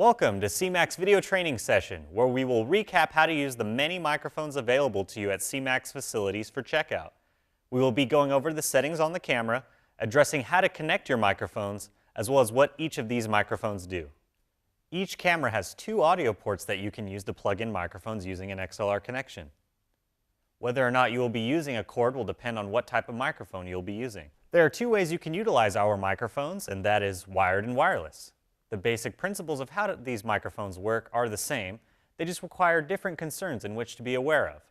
Welcome to CMAC's video training session, where we will recap how to use the many microphones available to you at CMAC's facilities for checkout. We will be going over the settings on the camera, addressing how to connect your microphones, as well as what each of these microphones do. Each camera has two audio ports that you can use to plug in microphones using an XLR connection. Whether or not you will be using a cord will depend on what type of microphone you'll be using. There are two ways you can utilize our microphones, and that is wired and wireless. The basic principles of how these microphones work are the same, they just require different concerns in which to be aware of.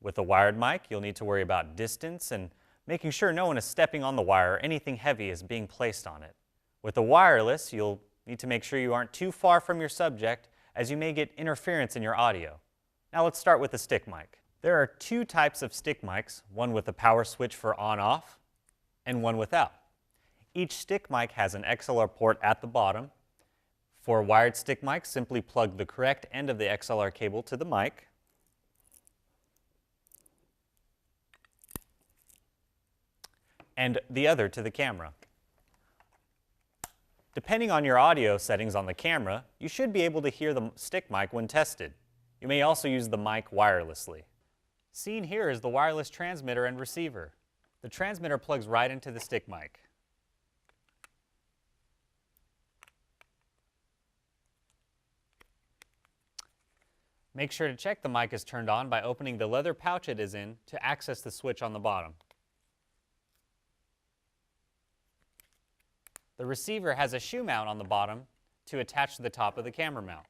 With a wired mic, you'll need to worry about distance and making sure no one is stepping on the wire or anything heavy is being placed on it. With a wireless, you'll need to make sure you aren't too far from your subject, as you may get interference in your audio. Now let's start with the stick mic. There are two types of stick mics, one with a power switch for on-off and one without. Each stick mic has an XLR port at the bottom. For a wired stick mic, simply plug the correct end of the XLR cable to the mic. And the other to the camera. Depending on your audio settings on the camera, you should be able to hear the stick mic when tested. You may also use the mic wirelessly. Seen here is the wireless transmitter and receiver. The transmitter plugs right into the stick mic. Make sure to check the mic is turned on by opening the leather pouch it is in to access the switch on the bottom. The receiver has a shoe mount on the bottom to attach to the top of the camera mount.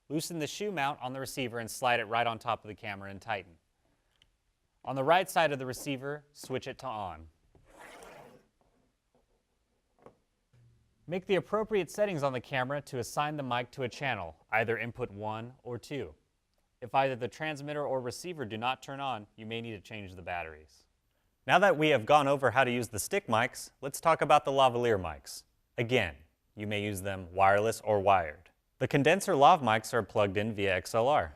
Loosen the shoe mount on the receiver and slide it right on top of the camera and tighten. On the right side of the receiver, switch it to on. Make the appropriate settings on the camera to assign the mic to a channel, either input 1 or 2. If either the transmitter or receiver do not turn on, you may need to change the batteries. Now that we have gone over how to use the stick mics, let's talk about the lavalier mics. Again, you may use them wireless or wired. The condenser lav mics are plugged in via XLR.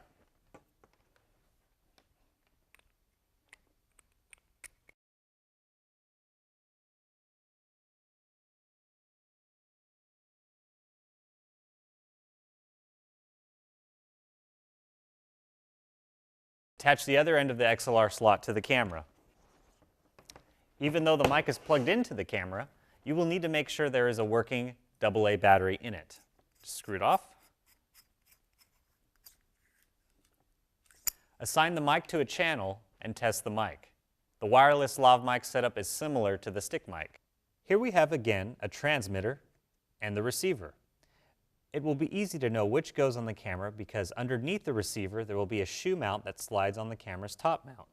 Attach the other end of the XLR slot to the camera. Even though the mic is plugged into the camera, you will need to make sure there is a working AA battery in it. Just screw it off. Assign the mic to a channel and test the mic. The wireless lav mic setup is similar to the stick mic. Here we have again a transmitter and the receiver. It will be easy to know which goes on the camera because underneath the receiver there will be a shoe mount that slides on the camera's top mount.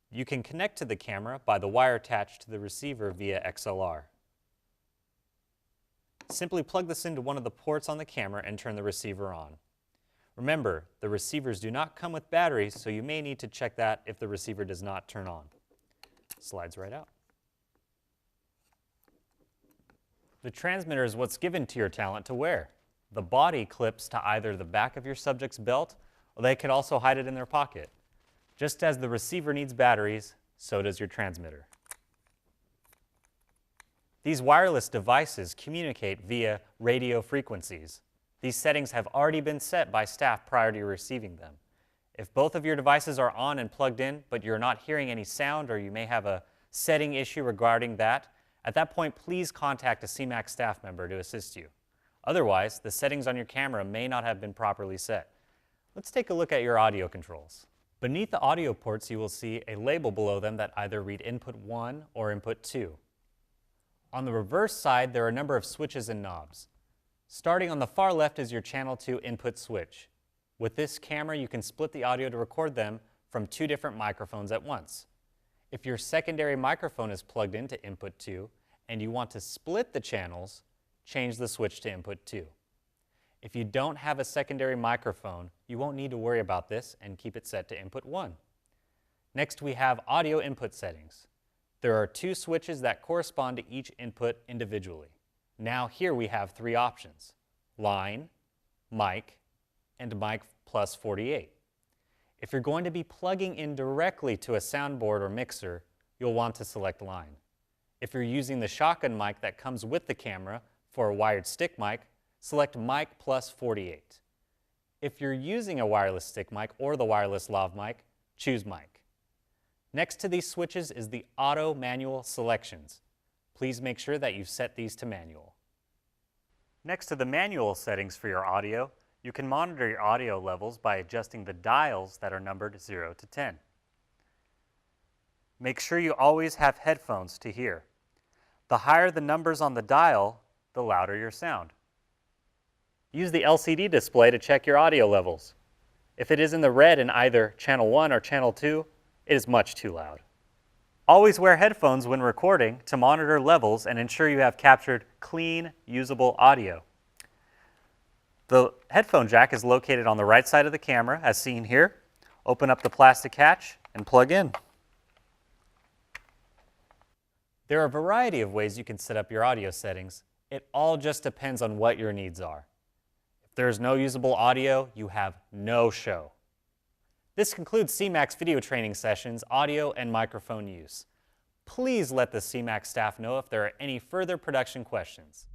You can connect to the camera by the wire attached to the receiver via XLR. Simply plug this into one of the ports on the camera and turn the receiver on. Remember, the receivers do not come with batteries, so you may need to check that if the receiver does not turn on. Slides right out. The transmitter is what's given to your talent to wear. The body clips to either the back of your subject's belt, or they could also hide it in their pocket. Just as the receiver needs batteries, so does your transmitter. These wireless devices communicate via radio frequencies. These settings have already been set by staff prior to receiving them. If both of your devices are on and plugged in, but you're not hearing any sound, or you may have a setting issue regarding that, at that point, please contact a CMAC staff member to assist you. Otherwise, the settings on your camera may not have been properly set. Let's take a look at your audio controls. Beneath the audio ports, you will see a label below them that either read input 1 or input 2. On the reverse side, there are a number of switches and knobs. Starting on the far left is your channel 2 input switch. With this camera, you can split the audio to record them from two different microphones at once. If your secondary microphone is plugged into input 2 and you want to split the channels, change the switch to input 2. If you don't have a secondary microphone, you won't need to worry about this and keep it set to input 1. Next, we have audio input settings. There are two switches that correspond to each input individually. Now here we have three options: line, mic, and mic plus 48. If you're going to be plugging in directly to a soundboard or mixer, you'll want to select line. If you're using the shotgun mic that comes with the camera for a wired stick mic, select Mic plus 48. If you're using a wireless stick mic or the wireless lav mic, choose Mic. Next to these switches is the auto manual selections. Please make sure that you've set these to manual. Next to the manual settings for your audio, you can monitor your audio levels by adjusting the dials that are numbered 0 to 10. Make sure you always have headphones to hear. The higher the numbers on the dial, the louder your sound. Use the LCD display to check your audio levels. If it is in the red in either channel 1 or channel 2, it is much too loud. Always wear headphones when recording to monitor levels and ensure you have captured clean, usable audio. The headphone jack is located on the right side of the camera, as seen here. Open up the plastic hatch and plug in. There are a variety of ways you can set up your audio settings. It all just depends on what your needs are. If there is no usable audio, you have no show. This concludes CMAC's video training sessions, audio and microphone use. Please let the CMAC staff know if there are any further production questions.